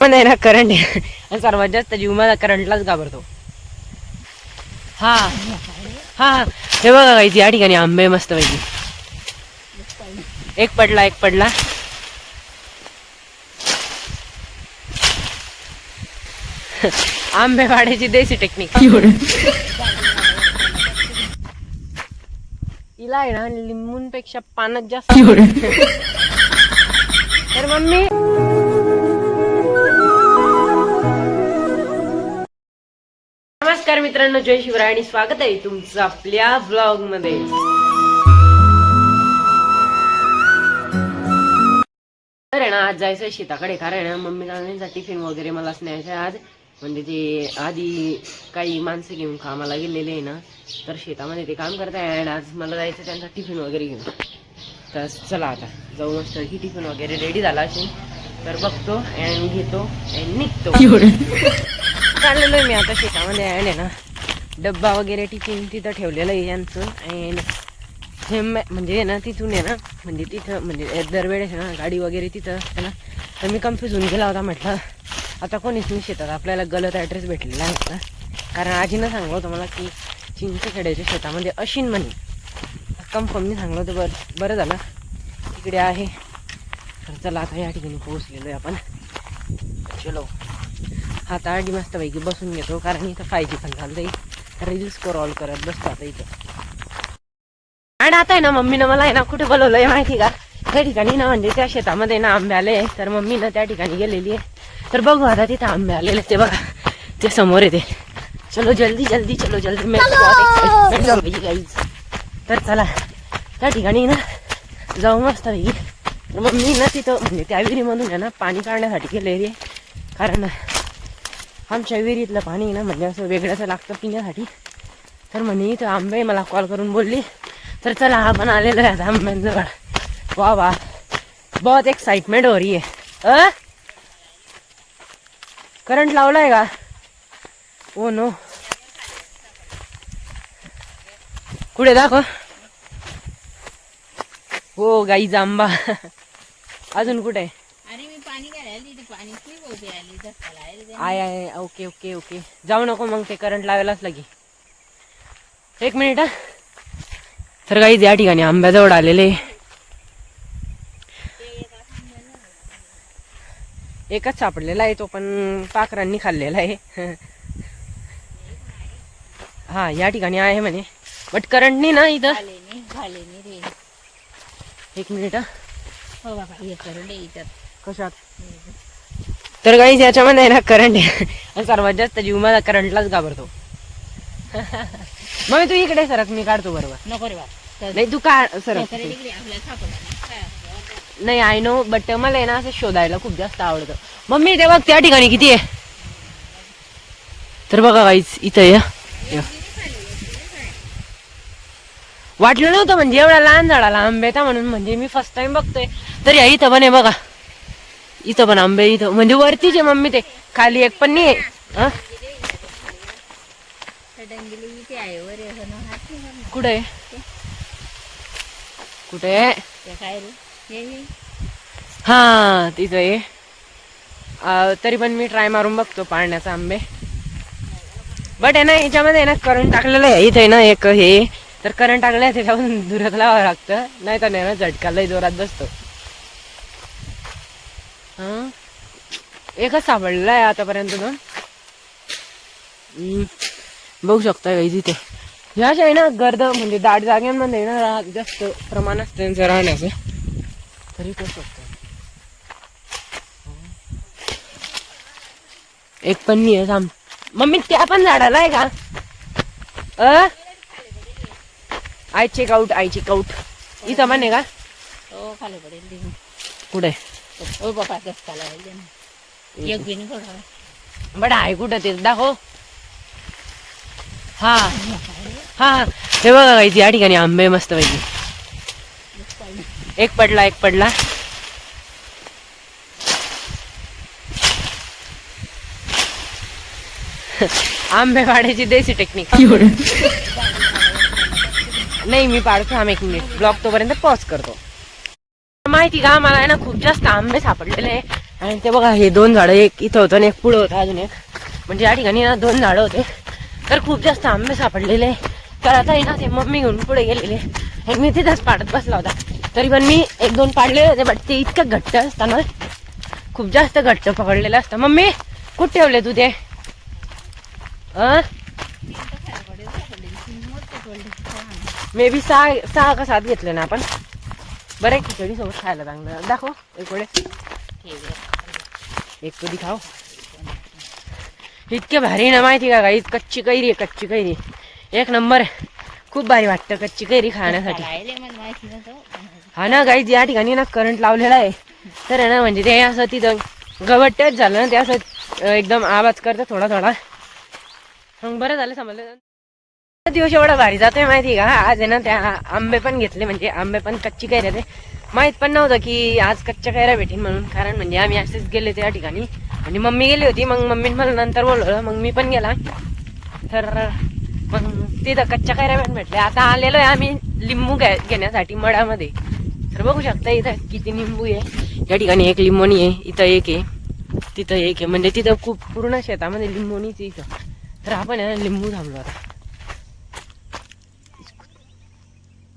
पण आहे ना करंट आहे आणि सर्वात जास्त जीव माझा करंटलाच घाबरतो. हा हा हे बघा काही या ठिकाणी आंबे मस्त पैकी एक पडला आंबे वाढायची देसी टेक्निक. तिला आहे ना लिंबूंपेक्षा पानच जास्त. तर मम्मी नमस्कार मित्रांनो, जय शिवराय आणि स्वागत आहे तुमचं आपल्या ब्लॉग मध्ये. तर आहे ना आज जायचं शेताकडे, कारण ना मम्मी जाण्याचा टिफिन वगैरे मलाच न्यायचं आज. म्हणजे ते आधी काही माणसं घेऊन कामाला गेलेले आहे ना, तर शेतामध्ये ते काम करताय आणि आज मला जायचं त्यांचा टिफिन वगैरे घेऊन. तर चला आता जाऊ, मस्त ही टिफिन वगैरे रेडी झाला असेल तर बघतो आणि घेतो आणि निघतो. चाललेलो आहे मी आता शेतामध्ये आहे ना, डब्बा वगैरे टिफिन तिथं ठेवलेलं आहे यांचं. आणि हे म्हणजे ना तिथून आहे ना, म्हणजे तिथं म्हणजे दरवेळेस ना गाडी वगैरे तिथं आहे ना, तर मी कन्फ्यूज होऊन गेला होता. म्हटलं आता कोणीच नाही शेतात, आपल्याला गलत ॲड्रेस भेटलेला आहे का, कारण आजीनं सांगलं होतं मला की चिंचखेड्याच्या शेतामध्ये अशीन म्हणे. कन्फर्मनी सांगलं होतं, बरं झालं तिकडे आहे. तर चला आता या ठिकाणी पोहोचलेलो आहे आपण. चलो आता आधी मस्तपैकी बसून घेतो, कारण इथं 5G पण चालतंय. रील्स स्क्रॉल करत बसतो आता इथं. आणि आता आहे ना मम्मीनं मला आहे ना कुठे बोलवलंय माहिती का, त्या ठिकाणी ना म्हणजे त्या शेतामध्ये ना आंबे आले. तर मम्मी ना त्या ठिकाणी गेलेली आहे. तर बघू आता तिथं आंबे आलेले ते बघा, ते समोर येते. चलो जल्दी जल्दी चलो जल्दी, मैं गाईज. तर चला त्या ठिकाणी ना जाऊ मस्त पैकी. तर मम्मी ना तिथं म्हणजे त्या विहिरीमधून आहे ना पाणी काढण्यासाठी गेलेली आहे, कारण आमच्या विहिरीतलं पाणी ना म्हणजे असं वेगळंच लागतं पिण्यासाठी. तर म्हणे इथं आंबे मला कॉल करून बोलली. तर चला आपण आलेलो आहे आंब्यांजवळ. वा वा बहुत एक्साइटमेंट हो रही है. करंट लावलाय का? ओ नो, कुठे दाखव. हो गाईज आंबा. अजून कुठे? आय ओके ओके ओके, जाऊ नको मग, ते करंट लावायलाच लागे. एक मिनिट हा. तर गाईज या ठिकाणी आंब्याजवळ आलेले, एकच सापडलेला आहे, तो पण पाखरांनी खाल्लेला आहे. हा या ठिकाणी आहे म्हणे, बट करंट नाही ना इथं. एक मिनिट हा. कशात? तर गाईज याच्यामध्ये ना करंट आहे, सर्वात जास्त जीव माझा करंटलाच घाबरतो. मग तू इकडे सरक, मी काढतो बरोबर. नको रे बा, नाही तू काढ सरक. नाही आय नो, बट मला आहे ना असं शोधायला खूप जास्त आवडतं. मम्मी ते बघ त्या ठिकाणी किती आहे. तर बघा गाईज इथं या. वाटलं नव्हतं म्हणजे एवढ्या लहान झाडाला आंबे येतात म्हणून, म्हणजे मी फर्स्ट टाइम बघतोय. तर या इथं पण आहे बघा, इथं पण आंबे. इथं म्हणजे वरतीच आहे मम्मी, ते खाली एक पण नाही आहे. कुठे कुठे? हा तिथं आहे. तरी पण मी ट्राय मारून बघतो पाळण्याचा आंबे. बट आहे ना याच्यामध्ये ना करंट टाकलेलं आहे. इथे ना एक हे, तर करंट टाकलं त्याच्यापासून दुरात लावावं लागतं, नाही तर नाही ना झटकालाही जोरात बसतो. हा एकच सापडलेला आहे आतापर्यंत दोन. बघू शकता काही तिथे ह्याच आहे ना गर्द म्हणजे दाट जाग्यांमध्ये ना जास्त प्रमाण असतं त्यांचं राहण्याचं. तरी करू शकतो. एक पण नाही आहे थांब. मम्मी त्या पण झाडाला आहे का? आय चेक आउट इथं पण आहे का? कुठे? बट आहे कुठं ते दाखव. हा हा हे बघा काही या ठिकाणी आंबे मस्त पैकी एक पडला. आंबे पाडायची देसी टेक्निक. नाही मी पाडतो, थांब एक मिनिट, ब्लॉग तोपर्यंत पॉज करतो. माहिती का मला आहे ना खूप जास्त आंबे सापडलेले आहे. आणि ते बघा हे 2 झाडं, एक इथं होतं आणि एक पुढं होतं अजून एक. म्हणजे या ठिकाणी ना 2 झाडं होते, तर खूप जास्त आंबे सापडलेले. तर आता आहे ना ते मम्मी घेऊन पुढे गेलेले आणि मी तिथंच पाडत बसला होता. तरी पण मी 1-2 पाडलेले होते, बट ते इतकं घट्ट असताना खूप जास्त घट्ट पकडलेलं असतं. मम्मी कुठे ठेवले तू ते? मे बी 6 का 7 घेतले ना आपण. बरं आहे खिचडी सोबत खायला चांगलं. दाखव एक वेळे, एक कधी खाऊ. इतके भारी ना माहिती का गाईत. कच्ची कैरी आहे, कच्ची कैरी एक नंबर. खूप भारी वाटतं कच्ची कैरी खाण्यासाठी. हा ना गाईज, या ठिकाणी ना करंट लावलेला आहे. तर आहे ना म्हणजे ते असं तिथं गवत टच झालं ना, ते असं एकदम आवाज करतं थोडा थोडा. मग बरं झालं समजलं. दिवस एवढा भारी जातोय माहिती का. आज आहे ना त्या आंबे पण घेतले, म्हणजे आंबे पण कच्ची कैऱ्या. ते माहित पण नव्हतं की आज कच्च्या कैऱ्या भेटेन म्हणून. कारण म्हणजे आम्ही असेच गेले त्या ठिकाणी, म्हणजे मम्मी गेली होती. मग मम्मीने मला नंतर बोलवलं, मग मी पण गेला. तर मग तिथं कच्च्या कैऱ्या पण भेटल्या. आता आलेलो आहे आम्ही लिंबू घेण्यासाठी मळ्यामध्ये. तर बघू शकता इथं किती लिंबू आहे. या ठिकाणी एक लिंबोनी आहे, इथं एक आहे, तिथं एक आहे. म्हणजे तिथं खूप पूर्ण शेतामध्ये लिंबोनीच इथं. तर आपण आहे ना लिंबू थांबलो आता.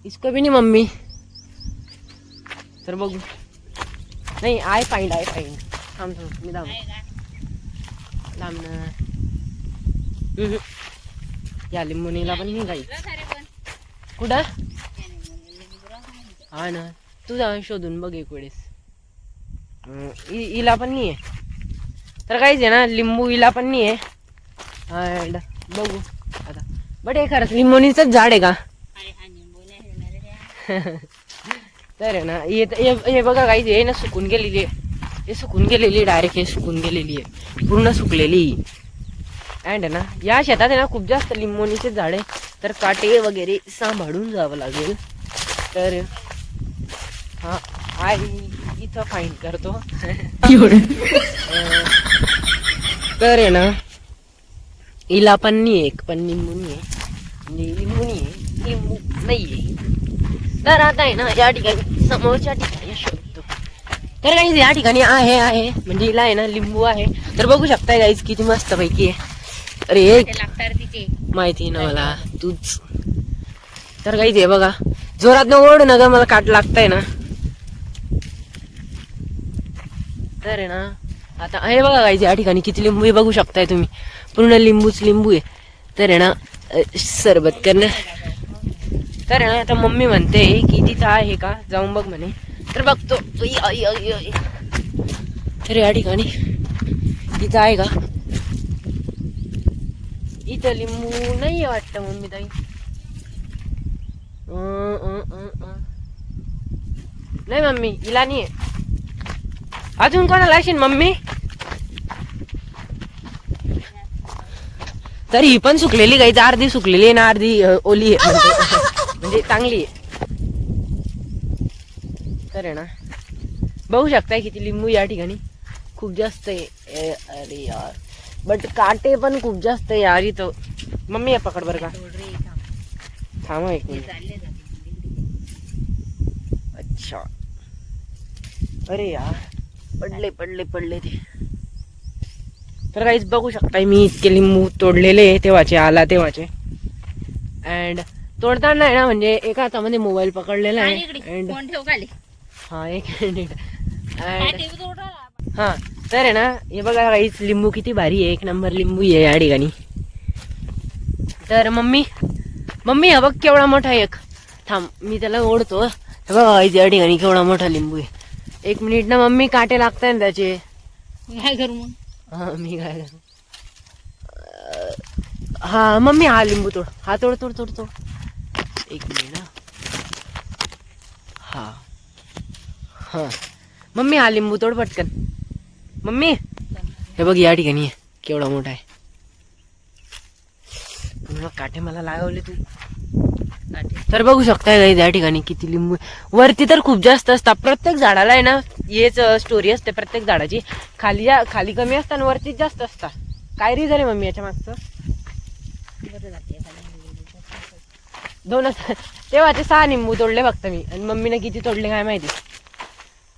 इसको भी नहीं मम्मी. तर बघू. नाही आय फाइंड थांब मी दाम ना. या लिंबोनीला पण नाही काही. कुठं? हा ना, तू जा शोधून बघ एक वेळेस. इला पण नाही आहे. तर काहीच आहे ना लिंबू इला पण नाही आहे. अँड बघू आता. बट हे खरंच लिंबोनीचंच झाड आहे का? तर आहे ना हे बघा काहीच हे ना सुकून गेलेली आहे. हे सुकून गेलेली डायरेक्ट, हे सुकून गेलेली आहे, पूर्ण सुकलेली. अँड ना या शेतात आहे ना खूप जास्त लिंबोनीचे झाडे. तर काटे वगैरे सांभाळून जावं लागेल. तर हा आय इथं फाईंड करतो. तर आहे ना इला पण नाही, एक पण लिंबू नाही आहे. म्हणजे लिंबू नाही आहे, लिंबू नाही आहे. तर आता आहे ना या ठिकाणी समोरच्या ठिकाणी शोधतो. तर गाईज या ठिकाणी आहे म्हणजे हिला आहे ना लिंबू आहे. तर बघू शकताय गाईज किती मस्त पैकी आहे. अरे माहिती ना मला तूच. तर गाईज हे बघा, जोरात न ओढ ना ग, मला काट लागताय ना. तर आहे ना आता हे बघा गाईज या ठिकाणी किती लिंबू आहे बघू शकताय तुम्ही. पूर्ण लिंबूच लिंबू आहे. तर आहे ना सरबत करणं. तर आहे ना आता मम्मी म्हणते की तिथं आहे का, जाऊन बघ म्हणे. तर बघतो. तर या ठिकाणी तिथं आहे का? इथं लिंबू नाही वाटतं मम्मी ताई. नाही मम्मी इला नाही आहे. अजून कोणाला असेल मम्मी? तर ही पण सुकलेली गाईच, अर्धी सुकलेली आहे ना अर्धी ओली आहे. म्हणजे चांगली आहे. तर आहे ना बघू शकताय किती लिंबू या ठिकाणी खूप जास्त आहे. अरे यार बट काटे पण खूप जास्त आहे यार इथं. मम्मी हे पकड बरं का. थांबा एक मिनिट. अच्छा अरे यार पडले ते. तर काहीच बघू शकताय मी इतके लिंबू तोडलेले तेव्हाचे, आला तेव्हाचे. अँड तोडताना आहे ना म्हणजे एका हातामध्ये मोबाईल पकडलेला आहे. अँड हा एक मिनिट. हा तर आहे ना हे बघा काहीच लिंबू किती भारी आहे, एक नंबर लिंबू आहे या ठिकाणी. तर मम्मी हा बघ केवढा मोठा एक. थांब मी त्याला ओढतो. हे बघा या ठिकाणी केवढा मोठा लिंबू आहे. एक मिनिट ना मम्मी, काटे लागताय ना त्याचे. काय करू मग? हा मी काय करू. हा मम्मी हा लिंबू तोड. हा तोड. एक मिनिट ना. हा मम्मी हा लिंबू तोड पटकन. मम्मी हे बघ या ठिकाणी केवढा मोठा आहे. काटे मला लागवले तू. तर बघू शकताय गाईज या ठिकाणी किती लिंबू. वरती तर खूप जास्त असतात. प्रत्येक झाडाला आहे ना हेच स्टोरी असते प्रत्येक झाडाची. खाली कमी असतात आणि वरतीच जास्त असतात. काय रिझन आहे मम्मी याच्या मागचं? तेव्हाचे 6 लिंबू तोडले फक्त मी, आणि मम्मीने किती तोडले काय माहिती.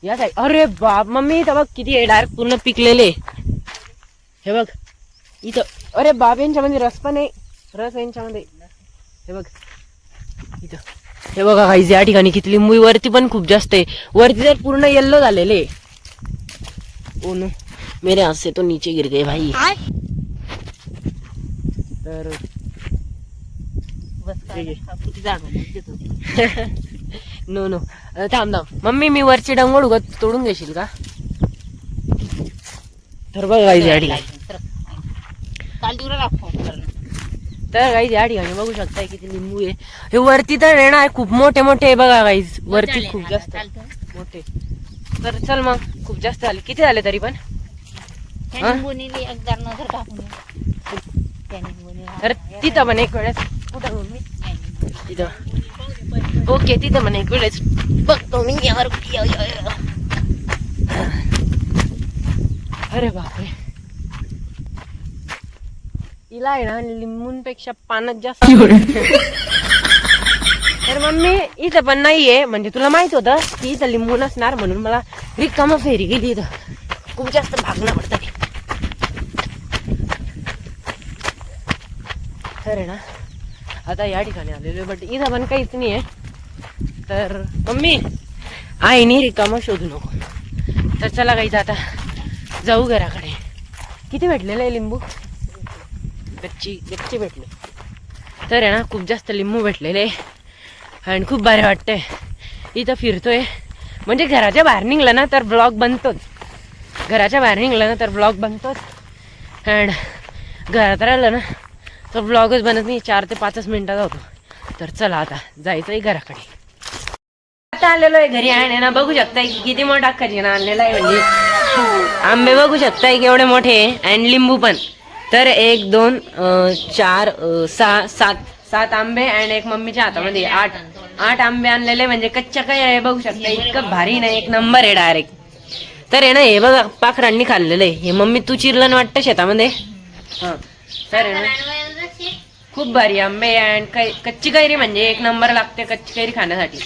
या साईड. अरे बाप मम्मी इथं बघ किती आहे, डायरेक्ट पूर्ण पिकलेले. हे बघ इथं. अरे बाप यांच्यामध्ये रस पण आहे, रस यांच्यामध्ये. हे बघ इथं. हे बघा गाईज या ठिकाणी किती लिंबू आहे. वरती पण खूप जास्त आहे. वरती तर पूर्ण येल्लो झालेले. ओ नो मेरे हाथ से तो नीचे गिर गए भाई. तर नो नो थांब मम्मी मी वरची डंगोळ उगत तोडून घेशील का. तर बघ गाईज या ठिकाणी. तर गाईज या ठिकाणी बघू शकताय किती लिंबू आहे. हे वरती तर येणार खूप मोठे मोठे आहे बघा गाईज. वरती खूप जास्त मोठे. तर चल मग खूप जास्त झाले. किती झाले तरी पण. तर तिथं पण एक वेळेस कुठं तिथं. ओके तिथं पण एक वेळेस बघतो मी. अरे बापरे तिला आहे ना लिंबूंपेक्षा पानात जास्त. तर मम्मी इथं पण नाहीये, म्हणजे तुला माहित होतं की इथं लिंबू नसणार म्हणून मला रिकामा फेरी गेली. इथं खूप जास्त भागणं पडतं. तर आहे ना आता या ठिकाणी आलेलो बट इथं पण काहीच नाही आहे. तर मम्मी आईने रिकामा शोधू नको. तर चला काहीच आता जाऊ घराकडे. किती भेटलेलं आहे लिंबू. गच्ची भेटले. तर आहे ना खूप जास्त लिंबू भेटलेले आणि खूप भारी वाटतंय. इथं फिरतोय म्हणजे घराच्या बाहेर निघलं ना तर ब्लॉग बनतोच. घराच्या बाहेर निघलं ना तर ब्लॉग बनतोच. अँड घरात राहिलं ना तर ब्लॉगच बनत नाही. 4 ते 5 मिनिटाचा होतो. तर चला आता जायचंय घराकडे. आता आलेलो आहे घरी आहे ना. बघू शकताय किती मोठा खजिना आणलेला आहे. म्हणजे आंबे बघू शकताय केवढे मोठे अँड लिंबू पण. तर 1 2 4 6 7 आंबे अँड एक मम्मीच्या हातामध्ये 8 आंबे आणलेले. म्हणजे कच्च्या काय आहे बघू शकता. इतकं भारी नाही एक नंबर आहे डायरेक्ट. तर आहे ना हे बघा पाखरांनी खाल्लेलं आहे. हे मम्मी तू चिरलं वाटतं शेतामध्ये. हा तर आहे ना खूप भारी आंबे अँड कच्ची कैरी म्हणजे एक नंबर लागते कच्ची कैरी खाण्यासाठी.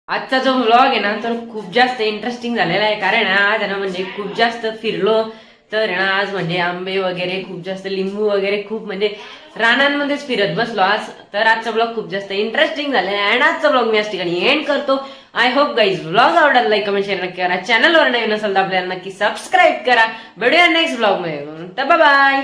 आजचा जो व्लॉग आहे ना तर खूप जास्त इंटरेस्टिंग झालेला आहे. कारण आज आहे ना म्हणजे खूप जास्त फिरलो. तर ना आज म्हणजे आंबे वगैरे खूप जास्त लिंबू वगैरे खूप म्हणजे रानांमध्येच फिरत बसलो आज. तर आजचा ब्लॉग खूप जास्त इंटरेस्टिंग झालेला आहे. अँड आजचा ब्लॉग मी याच ठिकाणी एंड करतो. आय होप गाईज ब्लॉग आवडला. लाईक कमेंट शेअर नक्की करा. चॅनलवर नवीन असेल तर आपल्याला नक्की सबस्क्राईब करा. भेटूया नेक्स्ट ब्लॉग मध्ये. तर बाय.